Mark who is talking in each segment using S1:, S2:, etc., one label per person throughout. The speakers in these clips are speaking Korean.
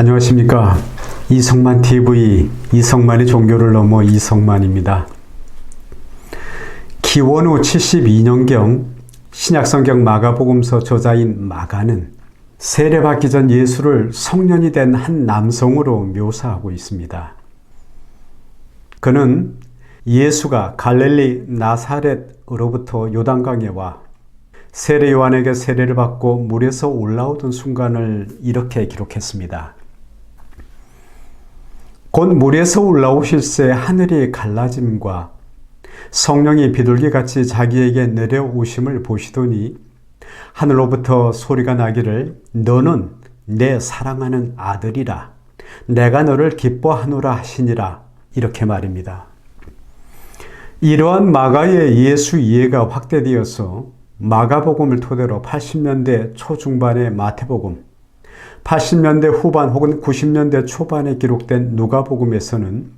S1: 안녕하십니까. 이성만TV, 이성만의 종교를 넘어 이성만입니다. 기원후 72년경 신약성경 마가복음서 저자인 마가는 세례받기 전 예수를 성년이 된 한 남성으로 묘사하고 있습니다. 그는 예수가 갈릴리 나사렛으로부터 요단강에 와 세례 요한에게 세례를 받고 물에서 올라오던 순간을 이렇게 기록했습니다. 곧 물에서 올라오실새 하늘이 갈라짐과 성령이 비둘기같이 자기에게 내려오심을 보시더니 하늘로부터 소리가 나기를 너는 내 사랑하는 아들이라 내가 너를 기뻐하노라 하시니라 이렇게 말입니다. 이러한 마가의 예수 이해가 확대되어서 마가복음을 토대로 80년대 초중반의 마태복음, 80년대 후반 혹은 90년대 초반에 기록된 누가복음에서는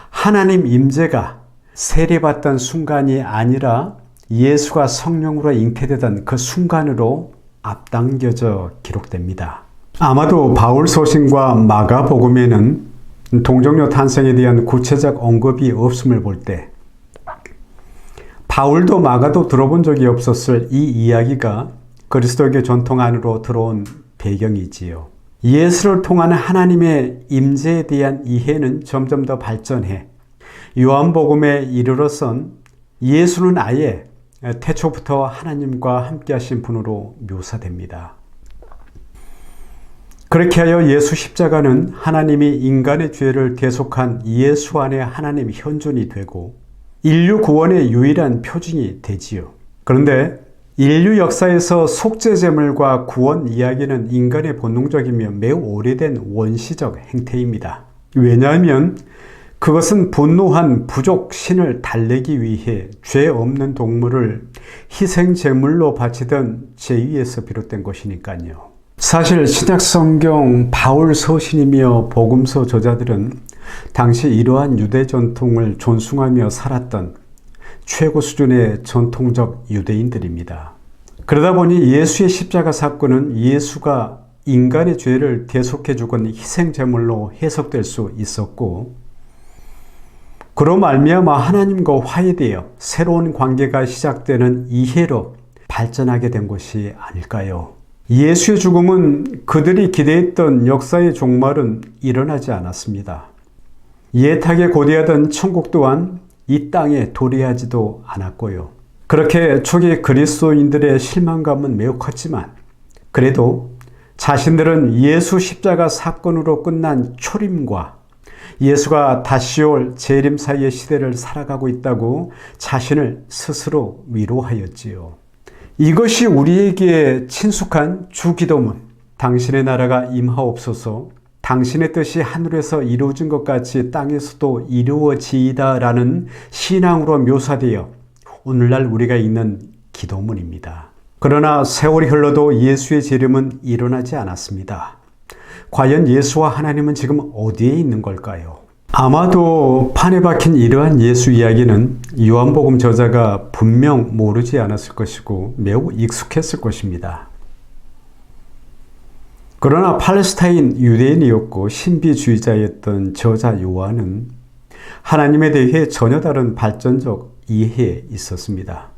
S1: 하나님 임재가 세례받던 순간이 아니라 예수가 성령으로 잉태되던 그 순간으로 앞당겨져 기록됩니다. 아마도 바울서신과 마가복음에는 동정녀 탄생에 대한 구체적 언급이 없음을 볼 때 바울도 마가도 들어본 적이 없었을 이 이야기가 그리스도교 전통 안으로 들어온 배경이지요. 예수를 통한 하나님의 임재에 대한 이해는 점점 더 발전해 요한복음에 이르러선 예수는 아예 태초부터 하나님과 함께 하신 분으로 묘사됩니다. 그렇게 하여 예수 십자가는 하나님이 인간의 죄를 대속한 예수 안에 하나님 현존이 되고 인류 구원의 유일한 표징이 되지요. 그런데 인류 역사에서 속죄제물과 구원 이야기는 인간의 본능적이며 매우 오래된 원시적 행태입니다. 왜냐하면 그것은 분노한 부족 신을 달래기 위해 죄 없는 동물을 희생제물로 바치던 제의에서 비롯된 것이니까요. 사실 신약성경 바울 서신이며 복음서 저자들은 당시 이러한 유대 전통을 존숭하며 살았던 최고 수준의 전통적 유대인들입니다. 그러다 보니 예수의 십자가 사건은 예수가 인간의 죄를 대속해 죽은 희생제물로 해석될 수 있었고 그로 말미암아 하나님과 화해되어 새로운 관계가 시작되는 이해로 발전하게 된 것이 아닐까요? 예수의 죽음은 그들이 기대했던 역사의 종말은 일어나지 않았습니다. 예탁에 고대하던 천국 또한 이 땅에 도래하지도 않았고요. 그렇게 초기 그리스도인들의 실망감은 매우 컸지만 그래도 자신들은 예수 십자가 사건으로 끝난 초림과 예수가 다시 올 재림 사이의 시대를 살아가고 있다고 자신을 스스로 위로하였지요. 이것이 우리에게 친숙한 주기도문, 당신의 나라가 임하옵소서, 당신의 뜻이 하늘에서 이루어진 것 같이 땅에서도 이루어지이다 라는 신앙으로 묘사되어 오늘날 우리가 읽는 기도문입니다. 그러나 세월이 흘러도 예수의 재림은 일어나지 않았습니다. 과연 예수와 하나님은 지금 어디에 있는 걸까요? 아마도 판에 박힌 이러한 예수 이야기는 요한복음 저자가 분명 모르지 않았을 것이고 매우 익숙했을 것입니다. 그러나 팔레스타인 유대인이었고 신비주의자였던 저자 요한은 하나님에 대해 전혀 다른 발전적 이해에 있었습니다.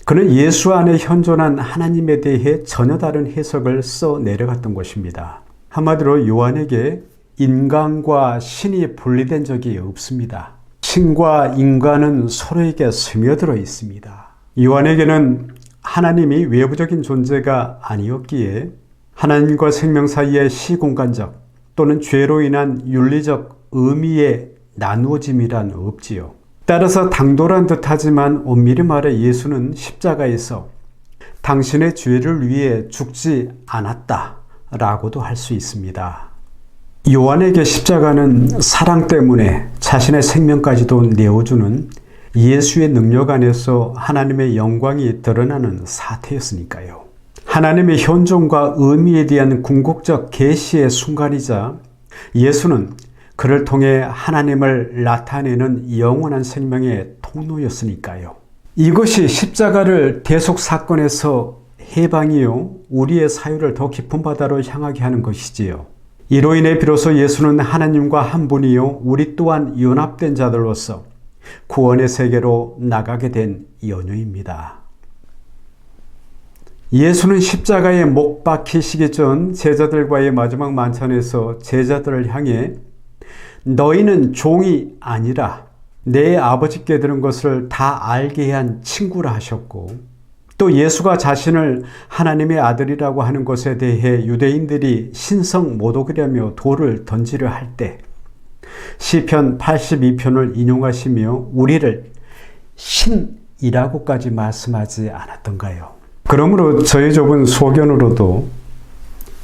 S1: 그는 예수 안에 현존한 하나님에 대해 전혀 다른 해석을 써 내려갔던 것입니다. 한마디로 요한에게 인간과 신이 분리된 적이 없습니다. 신과 인간은 서로에게 스며들어 있습니다. 요한에게는 하나님이 외부적인 존재가 아니었기에 하나님과 생명 사이의 시공간적 또는 죄로 인한 윤리적 의미의 나누어짐이란 없지요. 따라서 당돌한 듯하지만 엄밀히 말해 예수는 십자가에서 당신의 죄를 위해 죽지 않았다라고도 할 수 있습니다. 요한에게 십자가는 사랑 때문에 자신의 생명까지도 내어주는 예수의 능력 안에서 하나님의 영광이 드러나는 사태였으니까요. 하나님의 현존과 의미에 대한 궁극적 계시의 순간이자 예수는 그를 통해 하나님을 나타내는 영원한 생명의 통로였으니까요. 이것이 십자가를 대속 사건에서 해방이요 우리의 사유를 더 깊은 바다로 향하게 하는 것이지요. 이로 인해 비로소 예수는 하나님과 한 분이요 우리 또한 연합된 자들로서 구원의 세계로 나가게 된 연유입니다. 예수는 십자가에 못 박히시기 전 제자들과의 마지막 만찬에서 제자들을 향해 너희는 종이 아니라 내 아버지께 들은 것을 다 알게 한 친구라 하셨고, 또 예수가 자신을 하나님의 아들이라고 하는 것에 대해 유대인들이 신성 모독이라며 돌을 던지려 할 때 시편 82편을 인용하시며 우리를 신이라고까지 말씀하지 않았던가요? 그러므로 저희 좁은 소견으로도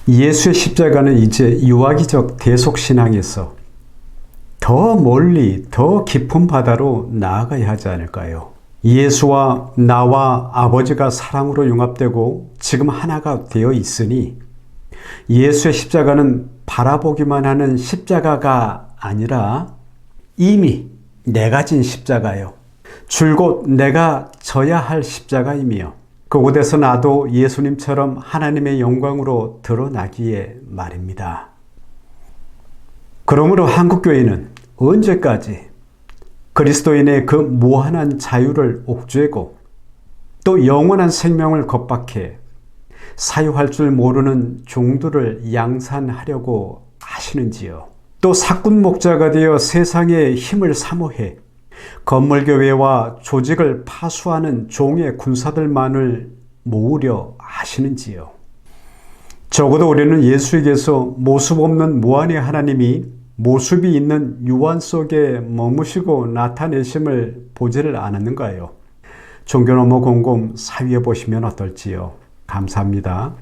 S1: 예수의 십자가는 이제 유아기적 대속신앙에서 더 멀리 더 깊은 바다로 나아가야 하지 않을까요? 예수와 나와 아버지가 사랑으로 융합되고 지금 하나가 되어 있으니 예수의 십자가는 바라보기만 하는 십자가가 아니라 이미 내가 진 십자가요. 줄곧 내가 져야 할 십자가이며 그곳에서 나도 예수님처럼 하나님의 영광으로 드러나기에 말입니다. 그러므로 한국교회는 언제까지 그리스도인의 그 무한한 자유를 옥죄고 또 영원한 생명을 겁박해 사유할 줄 모르는 종들을 양산하려고 하시는지요? 또 사꾼 목자가 되어 세상의 힘을 사모해 건물교회와 조직을 파수하는 종의 군사들만을 모으려 하시는지요? 적어도 우리는 예수에게서 모습 없는 무한의 하나님이 모습이 있는 유한 속에 머무시고 나타내심을 보지를 않았는가요? 종교너머 곰곰 사위해 보시면 어떨지요? 감사합니다.